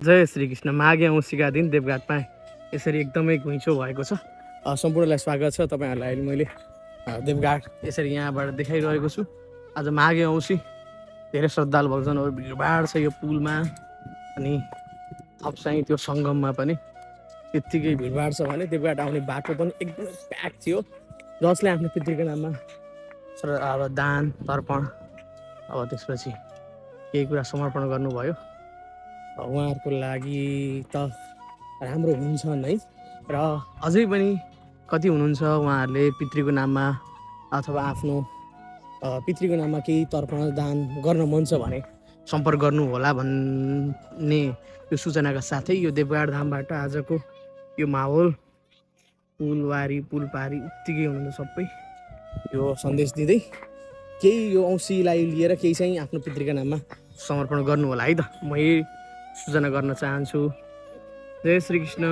जय श्रीकृष्ण। माघे औँसीका दिन देवघाटमा यसरी एकदमै घुइँचो भएको छ। सम्पूर्णलाई स्वागत छ। तपाईँहरूलाई अहिले मैले देवघाट यसरी यहाँबाट देखाइरहेको छु। आज माघे औँसी, धेरै श्रद्धालु भक्तजनहरू भिडभाड छ यो पुलमा, अनि थप चाहिँ त्यो सङ्गममा पनि त्यत्तिकै भिडभाड छ भने देवघाट आउने बाटो पनि एकदमै प्याक थियो। जसले आफ्नो पितृको नाममा अब दान तर्पण अब त्यसपछि केही कुरा समर्पण गर्नुभयो, उहाँहरूको लागि त राम्रो हुन्छ नै। र अझै पनि कति हुनुहुन्छ उहाँहरूले पितृको नाममा अथवा आफ्नो पितृको नाममा केही तर्पण दान गर्न मन छ भने सम्पर्क गर्नु होला भन्ने यो सूचनाका साथै यो देवघाट धामबाट आजको यो माहौल पुलवारी पुलपारी उत्तिकै हुनुहुन्छ सबै यो सन्देश दिँदै केही यो औँसीलाई लिएर केही चाहिँ आफ्नो पितृका नाममा समर्पण गर्नु होला है त, म यही सूचना गर्न चाहन्छु। जय श्रीकृष्ण।